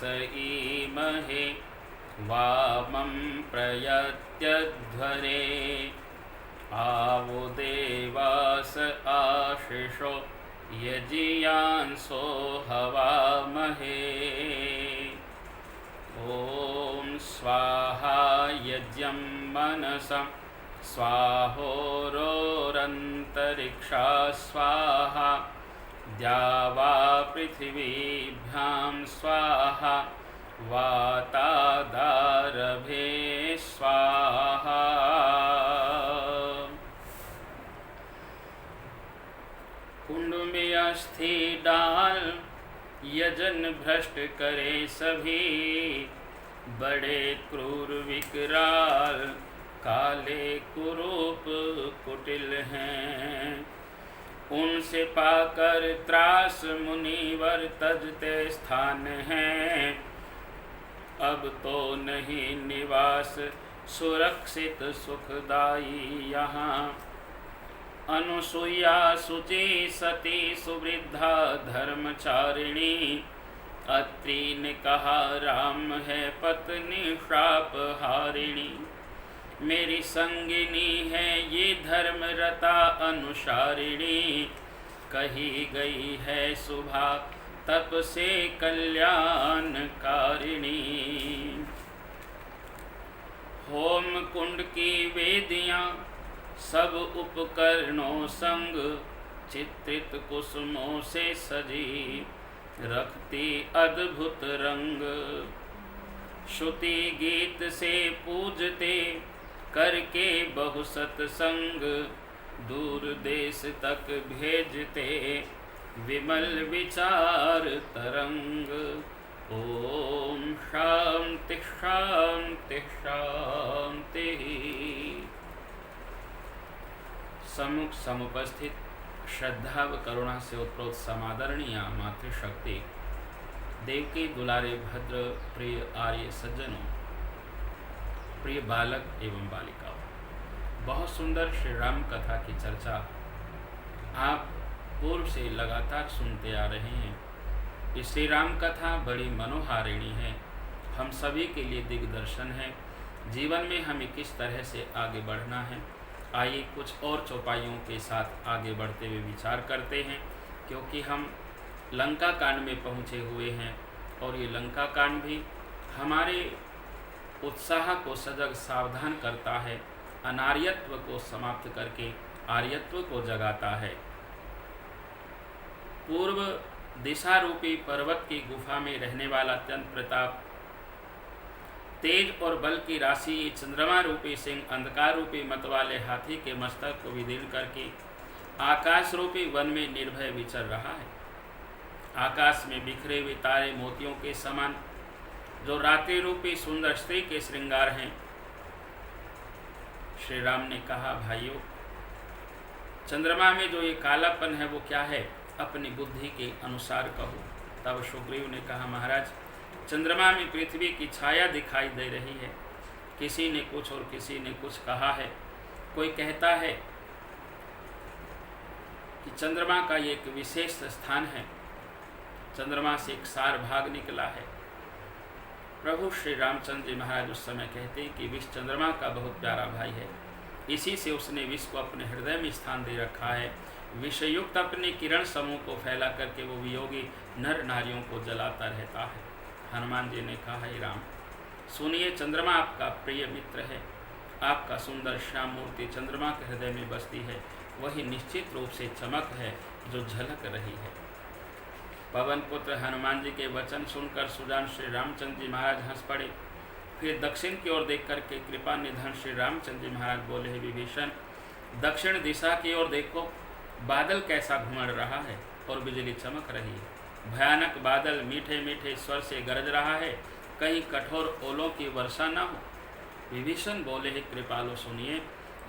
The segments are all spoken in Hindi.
ईमहे वामं प्रयत्यध्वरे आवो देवास आशिषो यजियांसो हवामहे। ॐ स्वाहा यज्ञं मनसं स्वाहोरोरन्तरिक्षा स्वाहा द्यावा पृथिवीभ्यां स्वाहा वातादारभे स्वाहा। कुंड में अस्थि डाल यजन भ्रष्ट करे सभी, बड़े क्रूर विकराल काले कुरूप कुटिल हैं। उनसे पाकर त्रास मुनिवर तजते स्थान हैं, अब तो नहीं निवास सुरक्षित सुखदाई यहाँ। अनुसुईया सुचि सती सुवृद्धा धर्मचारिणी, अत्रि ने कहा राम है पत्नी श्राप हारिणी। मेरी संगिनी है ये धर्मरता अनुसारिणी, कही गई है सुभा तप से कल्याणकारिणी। होम कुंड की वेदियाँ सब उपकरणों संग, चित्रित कुसुमों से सजी रखती अद्भुत रंग। श्रुति गीत से पूजते करके बहु सत्संग, दूर देश तक भेजते विमल विचार तरंग। ओम शांति शांति शांति। सम्मुख समुपस्थित श्रद्धा व करुणा से उत्प्रोत समादरणीय मातृशक्ति, देवकी दुलारे भद्र प्रिय आर्य सज्जनों, प्रिय बालक एवं बालिकाओं, बहुत सुंदर श्री राम कथा की चर्चा आप पूर्व से लगातार सुनते आ रहे हैं। ये श्री राम कथा बड़ी मनोहारिणी है, हम सभी के लिए दिग्दर्शन है। जीवन में हमें किस तरह से आगे बढ़ना है, आइए कुछ और चौपाइयों के साथ आगे बढ़ते हुए विचार करते हैं, क्योंकि हम लंका कांड में पहुँचे हुए हैं और ये लंका कांड भी हमारे उत्साह को सजग सावधान करता है, अनार्यत्व को समाप्त करके आर्यत्व को जगाता है। पूर्व दिशा रूपी पर्वत की गुफा में रहने वाला अत्यंत प्रताप, तेज और बल की राशि चंद्रमा रूपी सिंह अंधकार रूपी मत वाले हाथी के मस्तक को विदीर्ण करके आकाश रूपी वन में निर्भय विचर रहा है। आकाश में बिखरे हुए तारे मोतियों के समान जो रात्रि रूपी सुंदर स्त्री के श्रृंगार हैं। श्री राम ने कहा, भाइयों, चंद्रमा में जो ये कालापन है वो क्या है, अपनी बुद्धि के अनुसार कहो। तब सुग्रीव ने कहा, महाराज, चंद्रमा में पृथ्वी की छाया दिखाई दे रही है। किसी ने कुछ और किसी ने कुछ कहा है। कोई कहता है कि चंद्रमा का ये एक विशेष स्थान है, चंद्रमा से एक सार भाग निकला है। प्रभु श्री रामचंद्र जी महाराज उस समय कहते हैं कि विष चंद्रमा का बहुत प्यारा भाई है, इसी से उसने विष को अपने हृदय में स्थान दे रखा है। विषयुक्त अपने किरण समूह को फैला करके वो वियोगी नर नारियों को जलाता रहता है। हनुमान जी ने कहा, हे राम, सुनिए, चंद्रमा आपका प्रिय मित्र है। आपका सुंदर श्याम मूर्ति चंद्रमा के हृदय में बसती है, वही निश्चित रूप से चमक है जो झलक रही है। पवन पुत्र हनुमान जी के वचन सुनकर सुजान श्री रामचंद्र जी महाराज हंस पड़े। फिर दक्षिण की ओर देख करके कृपा निधन श्री रामचंद्र जी महाराज बोले, हे विभीषण, दक्षिण दिशा की ओर देखो, बादल कैसा घुमड़ रहा है और बिजली चमक रही है। भयानक बादल मीठे मीठे स्वर से गरज रहा है, कहीं कठोर ओलों की वर्षा न हो। विभीषण बोले, हे कृपालु, सुनिए,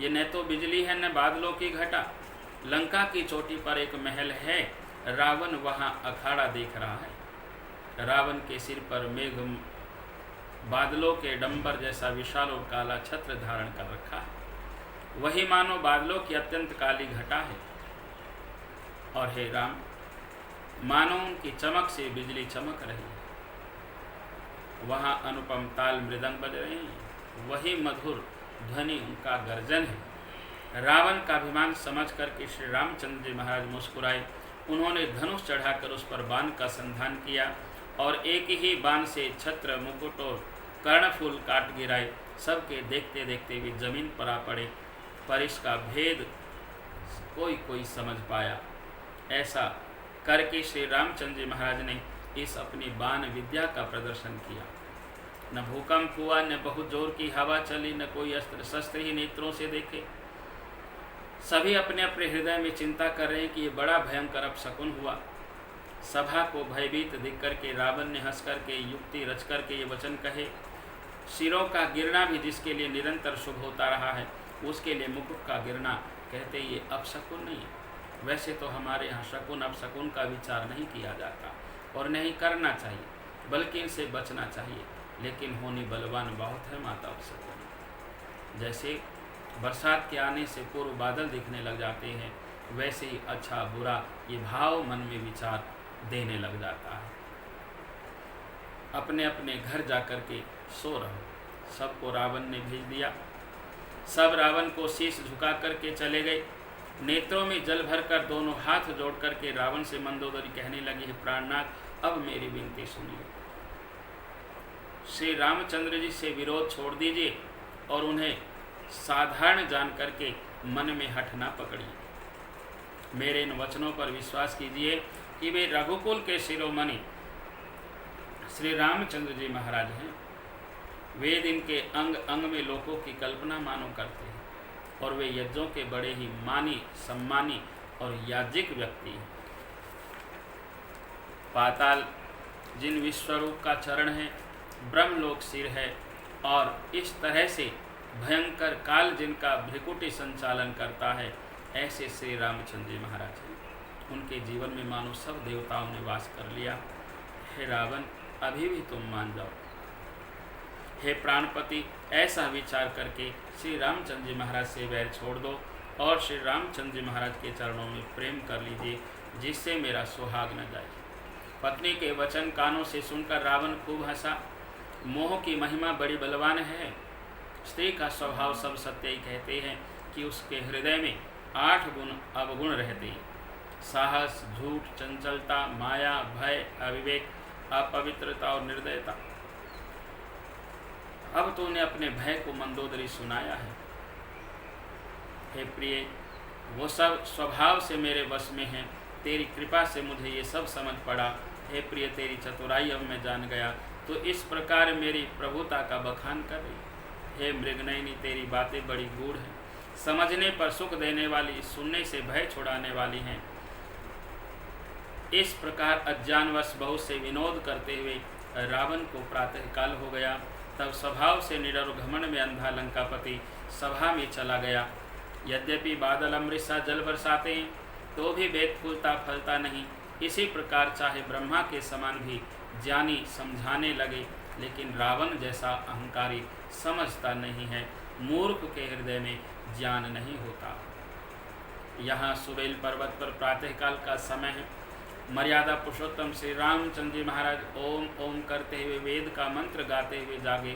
ये न तो बिजली है न बादलों की घटा। लंका की चोटी पर एक महल है, रावण वहाँ अखाड़ा देख रहा है। रावण के सिर पर मेघ बादलों के डंबर जैसा विशाल और काला छत्र धारण कर रखा है, वही मानो बादलों की अत्यंत काली घटा है। और हे राम, मानो उनकी चमक से बिजली चमक रही है। वहाँ अनुपम ताल मृदंग बज रहे हैं, वही मधुर ध्वनि उनका गर्जन है। रावण का अभिमान समझ करके श्री रामचंद्र जी महाराज मुस्कुराए। उन्होंने धनुष चढ़ाकर उस पर बाण का संधान किया और एक ही बाण से छत्र, मुकुट और कर्णफूल काट गिराए। सबके देखते देखते भी जमीन पर आ पड़े, पर इसका भेद कोई समझ पाया। ऐसा करके श्री रामचंद्र जी महाराज ने इस अपनी बाण विद्या का प्रदर्शन किया। न भूकंप हुआ, न बहुत जोर की हवा चली, न कोई अस्त्र शस्त्र ही नेत्रों से देखे। सभी अपने अपने हृदय में चिंता कर रहे हैं कि ये बड़ा भयंकर अपशकुन हुआ। सभा को भयभीत दिख करके रावण ने हंस करके युक्ति रच करके ये वचन कहे, सिरों का गिरना भी जिसके लिए निरंतर शुभ होता रहा है, उसके लिए मुकुट का गिरना कहते ये अपशकुन नहीं है। वैसे तो हमारे यहाँ शकुन अपशकुन का विचार नहीं किया जाता और नहीं करना चाहिए, बल्कि इनसे बचना चाहिए। लेकिन होनी बलवान बहुत है माता अपशकुन। जैसे बरसात के आने से पूर्व बादल दिखने लग जाते हैं, वैसे ही अच्छा बुरा ये भाव मन में विचार देने लग जाता है। अपने अपने घर जाकर के सो रहो। सबको रावण ने भेज दिया। सब रावण को शीश झुका करके चले गए। नेत्रों में जल भरकर दोनों हाथ जोड़ करके रावण से मंदोदरी कहने लगी, है प्राणनाथ, अब मेरी विनती सुनिए। श्री रामचंद्र जी से विरोध छोड़ दीजिए और उन्हें साधारण जान करके मन में हठ ना पकड़िए। मेरे इन वचनों पर विश्वास कीजिए कि वे रघुकुल के शिरोमणि श्री रामचंद्र जी महाराज हैं। वेद इनके अंग अंग में लोगों की कल्पना मानो करते हैं और वे यज्ञों के बड़े ही मानी, सम्मानी और याज्ञिक व्यक्ति हैं। पाताल जिन विश्वरूप का चरण है, ब्रह्मलोक सिर है और इस तरह से भयंकर काल जिनका भ्रिकुटी संचालन करता है, ऐसे श्री रामचंद्र जी महाराज हैं। उनके जीवन में मानो सब देवताओं ने वास कर लिया। हे रावण, अभी भी तुम मान जाओ। हे प्राणपति, ऐसा विचार करके श्री रामचंद्र जी महाराज से वैर छोड़ दो और श्री रामचंद्र जी महाराज के चरणों में प्रेम कर लीजिए, जिससे मेरा सुहाग न जाए। पत्नी के वचन कानों से सुनकर रावण खूब हंसा। मोह की महिमा बड़ी बलवान है। स्त्री का स्वभाव सब सत्य ही कहते हैं कि उसके हृदय में 8 गुण अवगुण रहते हैं: साहस, झूठ, चंचलता, माया, भय, अविवेक, अपवित्रता और निर्दयता। अब तूने अपने भय को मंदोदरी सुनाया है। हे प्रिय, वो सब स्वभाव से मेरे वश में हैं। तेरी कृपा से मुझे ये सब समझ पड़ा। हे प्रिय, तेरी चतुराई अब मैं जान गया, तो इस प्रकार मेरी प्रभुता का बखान कर रही। हे मृगनयनी, तेरी बातें बड़ी गूढ़ हैं, समझने पर सुख देने वाली, सुनने से भय छुड़ाने वाली हैं। इस प्रकार अज्ञानवश बहुत से विनोद करते हुए रावण को प्रातःकाल हो गया। तब स्वभाव से निडर घमंड में अंधा लंकापति सभा में चला गया। यद्यपि बादल अमृत सा जल बरसाते हैं, तो भी वेद फूलता फलता नहीं। इसी प्रकार चाहे ब्रह्मा के समान भी ज्ञानी समझाने लगे, लेकिन रावण जैसा अहंकारी समझता नहीं है। मूर्ख के हृदय में ज्ञान नहीं होता। यहाँ सुबेल पर्वत पर प्रातःकाल का समय है। मर्यादा पुरुषोत्तम श्री रामचंद्र जी महाराज ओम ओम करते हुए वेद का मंत्र गाते हुए जागे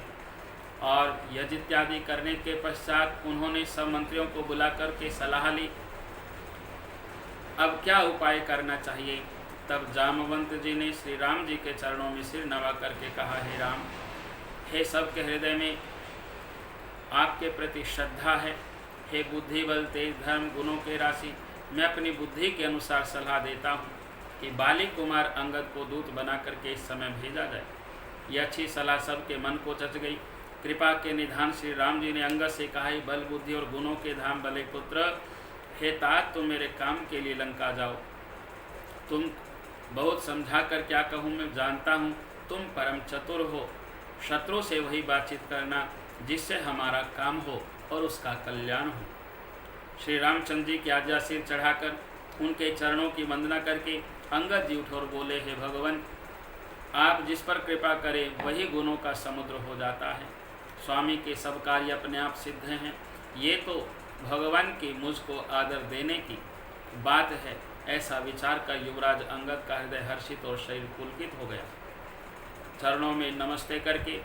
और यज्ञ इत्यादि करने के पश्चात उन्होंने सब मंत्रियों को बुला करके सलाह ली, अब क्या उपाय करना चाहिए। तब जामवंत जी ने श्री राम जी के चरणों में सिर नवा करके कहा, हे राम, हे सबके हृदय में आपके प्रति श्रद्धा है। हे बुद्धि, बल, तेज, धर्म, गुणों के राशि, मैं अपनी बुद्धि के अनुसार सलाह देता हूँ कि बाली कुमार अंगद को दूत बना करके इस समय भेजा जाए। यह अच्छी सलाह सबके मन को जच गई। कृपा के निधान श्री राम जी ने अंगद से कहा, बल, बुद्धि और गुणों के धाम बले पुत्र, हे तात, तुम मेरे काम के लिए लंका जाओ। तुम बहुत समझा कर क्या कहूँ, मैं जानता हूँ तुम परम चतुर हो। शत्रु से वही बातचीत करना जिससे हमारा काम हो और उसका कल्याण हो। श्री रामचंद्र जी की आज्ञा सिर चढ़ाकर उनके चरणों की वंदना करके अंगद जी उठ और बोले, हे भगवान, आप जिस पर कृपा करें वही गुणों का समुद्र हो जाता है। स्वामी के सब कार्य अपने आप सिद्ध हैं। ये तो भगवान की मुझको आदर देने की बात है। ऐसा विचार कर युवराज अंगद का हृदय हर्षित और शरीर पुलकित हो गया। चरणों में नमस्ते करके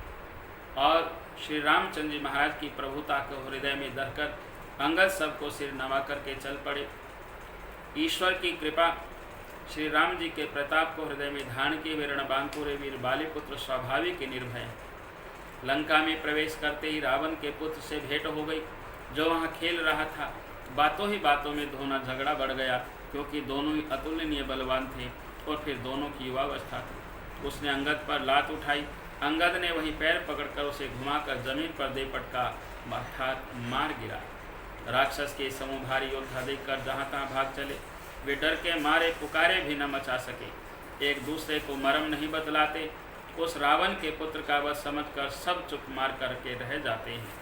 और श्री रामचंद्र जी महाराज की प्रभुता को हृदय में धरकर अंगद सबको सिर नवा करके चल पड़े। ईश्वर की कृपा, श्री राम जी के प्रताप को हृदय में धारण किए वे रणबांकुरे वीर बालीपुत्र स्वाभाविक निर्भय। लंका में प्रवेश करते ही रावण के पुत्र से भेंट हो गई, जो वहाँ खेल रहा था। बातों ही बातों में दोनों झगड़ा बढ़ गया, क्योंकि दोनों ही अतुलनीय बलवान थे और फिर दोनों की युवावस्था थी। उसने अंगद पर लात उठाई, अंगद ने वहीं पैर पकड़कर उसे घुमाकर जमीन पर दे पटका, अर्थात मार गिरा। राक्षस के समूह भारी योद्धा देखकर जहाँ तहाँ भाग चले। वे डर के मारे पुकारे भी न मचा सके, एक दूसरे को मरम नहीं बतलाते। उस रावण के पुत्र का वध समझकर सब चुप मार करके रह जाते हैं।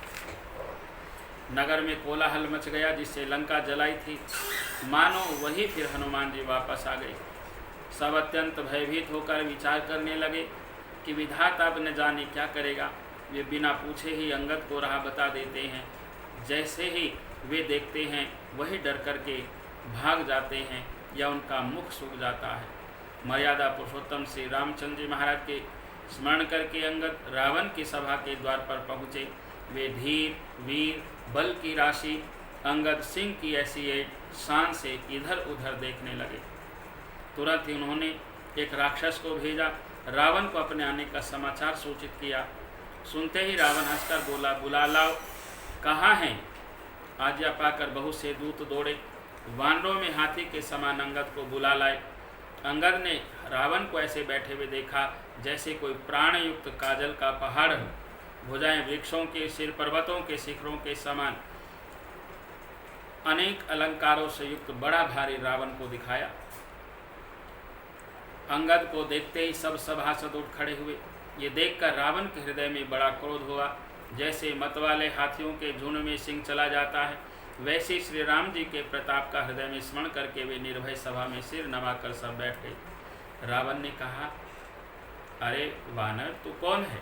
नगर में कोलाहल मच गया, जिससे लंका जलाई थी। मानो वही फिर हनुमान जी वापस आ गए। सब अत्यंत भयभीत होकर विचार करने लगे कि विधाता अब न जाने क्या करेगा। वे बिना पूछे ही अंगद को राह बता देते हैं। जैसे ही वे देखते हैं वही डर करके भाग जाते हैं या उनका मुख सूख जाता है। मर्यादा पुरुषोत्तम श्री रामचंद्र जी महाराज के स्मरण करके अंगद रावण की सभा के द्वार पर पहुँचे। वे धीर वीर बल की राशि अंगद सिंह की ऐसी एक शान से इधर उधर देखने लगे। तुरंत ही उन्होंने एक राक्षस को भेजा, रावण को अपने आने का समाचार सूचित किया। सुनते ही रावण हंसकर बोला, बुला लाओ। कहाँ हैं? आज्ञा पाकर बहुत से दूत दौड़े, वानरों में हाथी के समान अंगद को बुला लाए। अंगद ने रावण को ऐसे बैठे हुए देखा जैसे कोई प्राण युक्त काजल का पहाड़ हो। भुजाएं वृक्षों के, सिर पर्वतों के शिखरों के समान, अनेक अलंकारों से युक्त बड़ा भारी रावण को दिखाया। अंगद को देखते ही सब सभासद उठ खड़े हुए। ये देखकर रावण के हृदय में बड़ा क्रोध हुआ। जैसे मतवाले हाथियों के झुंड में सिंह चला जाता है, वैसे श्री राम जी के प्रताप का हृदय में स्मरण करके वे निर्भय सभा में सिर नवाकर सब बैठ गए। रावण ने कहा, अरे वानर, तू कौन है?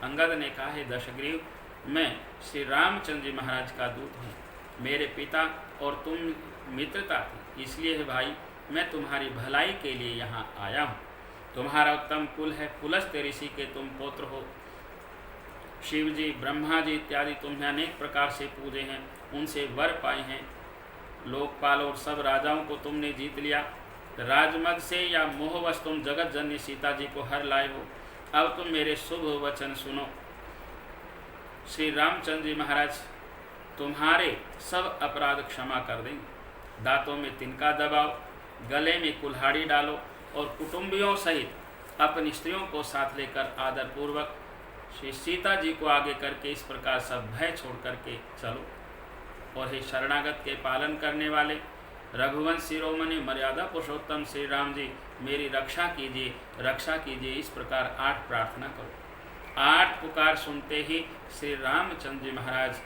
अंगद ने कहा, हे दशग्रीव, मैं श्री रामचंद्र जी महाराज का दूत हूँ। मेरे पिता और तुम मित्रता थी, इसलिए है भाई मैं तुम्हारी भलाई के लिए यहाँ आया हूँ। तुम्हारा उत्तम कुल है, पुलस्त्य ऋषि के तुम पुत्र हो। शिव जी, ब्रह्मा जी इत्यादि तुम्हें अनेक प्रकार से पूजे हैं, उनसे वर पाए हैं। लोकपाल और सब राजाओं को तुमने जीत लिया। राजमद से या मोहवश तुम जगत जननी सीता जी को हर लाए हो। अब तुम मेरे शुभ वचन सुनो। श्री रामचंद्र जी महाराज तुम्हारे सब अपराध क्षमा कर देंगे। दांतों में तिनका दबाओ, गले में कुल्हाड़ी डालो और कुटुंबियों सहित अपनी स्त्रियों को साथ लेकर आदरपूर्वक श्री सीता जी को आगे करके इस प्रकार सब भय छोड़ करके चलो। और हे शरणागत के पालन करने वाले रघुवंश शिरोमणि मर्यादा पुरुषोत्तम श्री राम जी, मेरी रक्षा कीजिए, रक्षा कीजिए। इस प्रकार 8 प्रार्थना करो। 8 पुकार सुनते ही श्री रामचंद्र जी महाराज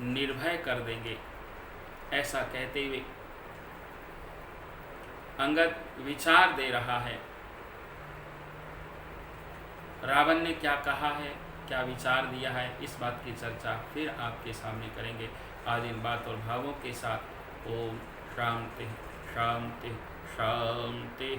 निर्भय कर देंगे। ऐसा कहते हुए अंगद विचार दे रहा है। रावण ने क्या कहा है, क्या विचार दिया है, इस बात की चर्चा फिर आपके सामने करेंगे। आज इन बात और भावों के साथ ओम शांति शांति शांति।